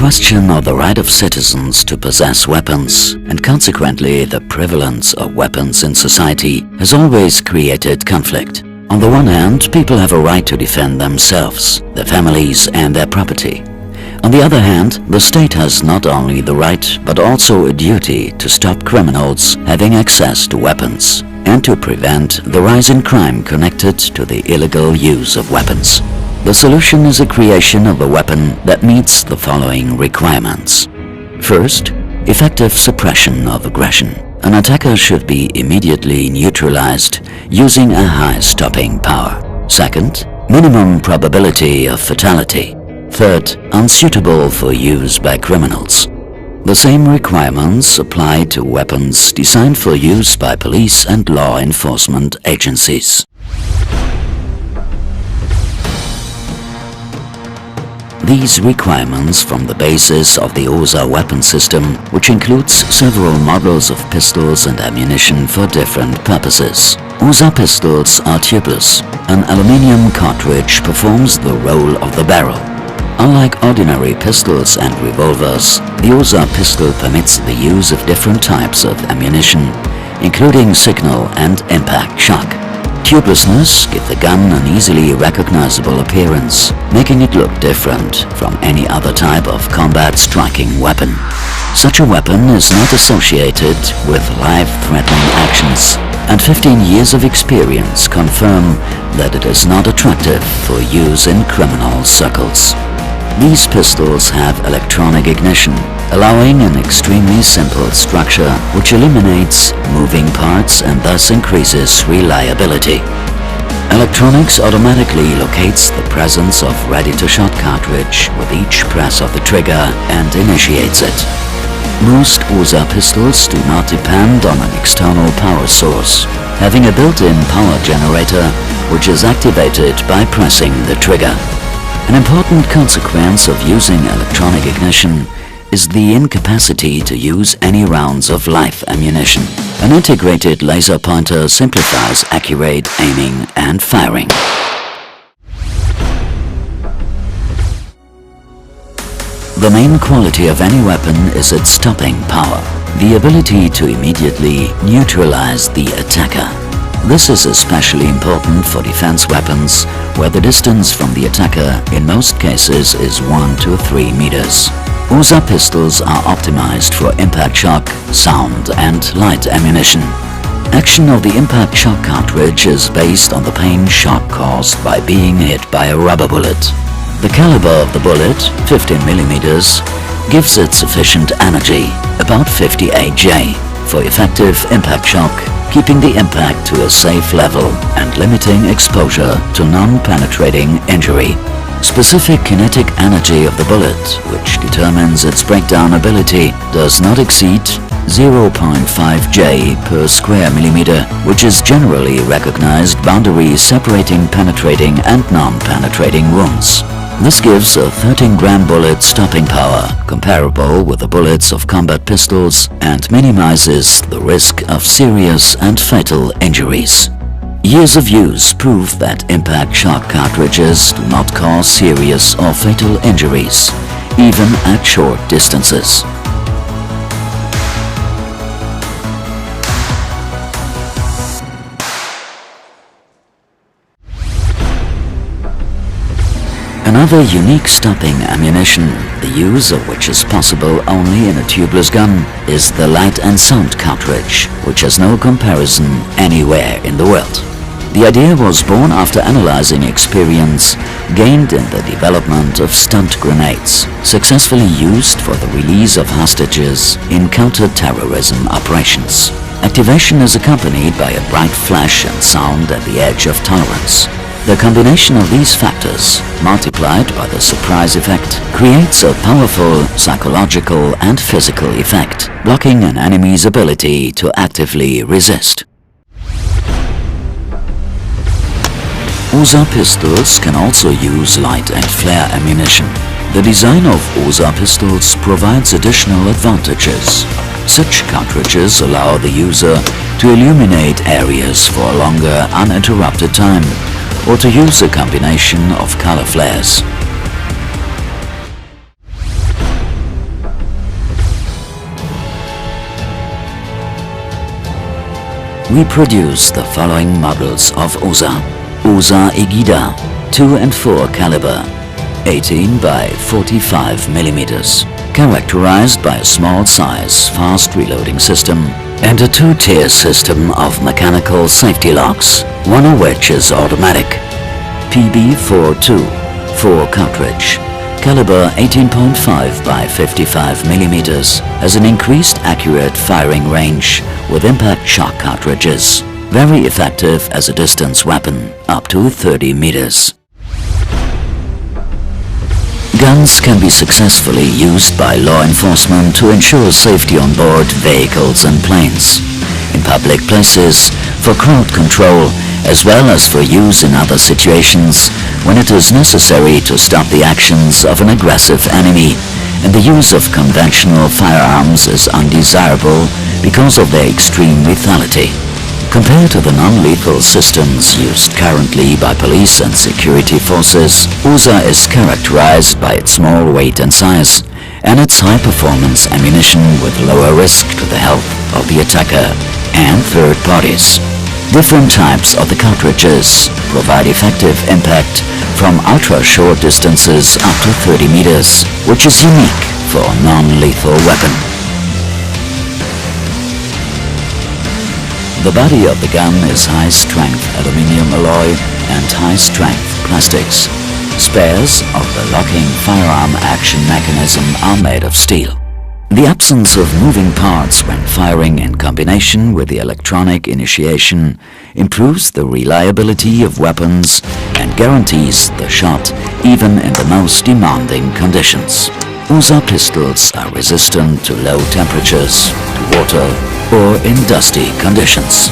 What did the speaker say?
question of the right of citizens to possess weapons, and consequently the prevalence of weapons in society, has always created conflict. On the one hand, people have a right to defend themselves, their families and their property. On the other hand, the state has not only the right but also a duty to stop criminals having access to weapons and to prevent the rise in crime connected to the illegal use of weapons. The solution is a creation of a weapon that meets the following requirements. First, effective suppression of aggression. An attacker should be immediately neutralized using a high stopping power. Second, minimum probability of fatality. Third, unsuitable for use by criminals. The same requirements apply to weapons designed for use by police and law enforcement agencies. These requirements form the basis of the OSA weapon system, which includes several models of pistols and ammunition for different purposes. OSA pistols are tubeless. An aluminium cartridge performs the role of the barrel. Unlike ordinary pistols and revolvers, the OSA pistol permits the use of different types of ammunition, including signal and impact shock. Tubelessness gives the gun an easily recognizable appearance, making it look different from any other type of combat striking weapon. Such a weapon is not associated with life-threatening actions, and 15 years of experience confirm that it is not attractive for use in criminal circles. These pistols have electronic ignition, allowing an extremely simple structure which eliminates moving parts and thus increases reliability. Electronics automatically locates the presence of ready-to-shot cartridge with each press of the trigger and initiates it. Most OSA pistols do not depend on an external power source, having a built-in power generator which is activated by pressing the trigger. An important consequence of using electronic ignition is the incapacity to use any rounds of live ammunition. An integrated laser pointer simplifies accurate aiming and firing. The main quality of any weapon is its stopping power, the ability to immediately neutralize the attacker. This is especially important for defense weapons, where the distance from the attacker in most cases is 1 to 3 meters. OSA pistols are optimized for impact shock, sound and light ammunition. Action of the impact shock cartridge is based on the pain shock caused by being hit by a rubber bullet. The caliber of the bullet, 15 millimeters, gives it sufficient energy, about 50 AJ, for effective impact shock, keeping the impact to a safe level and limiting exposure to non-penetrating injury. Specific kinetic energy of the bullet, which determines its breakdown ability, does not exceed 0.5 J per square millimeter, which is generally recognized boundary separating penetrating and non-penetrating wounds. This gives a 13-gram bullet stopping power comparable with the bullets of combat pistols and minimizes the risk of serious and fatal injuries. Years of use prove that impact shock cartridges do not cause serious or fatal injuries, even at short distances. Another unique stopping ammunition, the use of which is possible only in a tubeless gun, is the light and sound cartridge, which has no comparison anywhere in the world. The idea was born after analyzing experience gained in the development of stun grenades, successfully used for the release of hostages in counter-terrorism operations. Activation is accompanied by a bright flash and sound at the edge of tolerance. The combination of these factors, multiplied by the surprise effect, creates a powerful psychological and physical effect, blocking an enemy's ability to actively resist. OSA pistols can also use light and flare ammunition. The design of OSA pistols provides additional advantages. Such cartridges allow the user to illuminate areas for a longer uninterrupted time, or to use a combination of color flares. we produce the following models of OSA. OSA Egida 2 and 4 caliber, 18 by 45 mm, characterized by a small size, fast reloading system and a two-tier system of mechanical safety locks, one of which is automatic. PB42 4 cartridge, caliber 18.5 by 55 mm, has an increased accurate firing range with impact shock cartridges, very effective as a distance weapon up to 30 meters. Guns can be successfully used by law enforcement to ensure safety on board vehicles and planes, in public places, for crowd control, as well as for use in other situations when it is necessary to stop the actions of an aggressive enemy, and the use of conventional firearms is undesirable because of their extreme lethality. Compared to the non-lethal systems used currently by police and security forces, OSA is characterized by its small weight and size, and its high-performance ammunition with lower risk to the health of the attacker and third parties. Different types of the cartridges provide effective impact from ultra-short distances up to 30 meters, which is unique for a non-lethal weapon. The body of the gun is high-strength aluminium alloy and high-strength plastics. Spares of the locking firearm action mechanism are made of steel. The absence of moving parts when firing in combination with the electronic initiation improves the reliability of weapons and guarantees the shot even in the most demanding conditions. OSA pistols are resistant to low temperatures, to water, or in dusty conditions.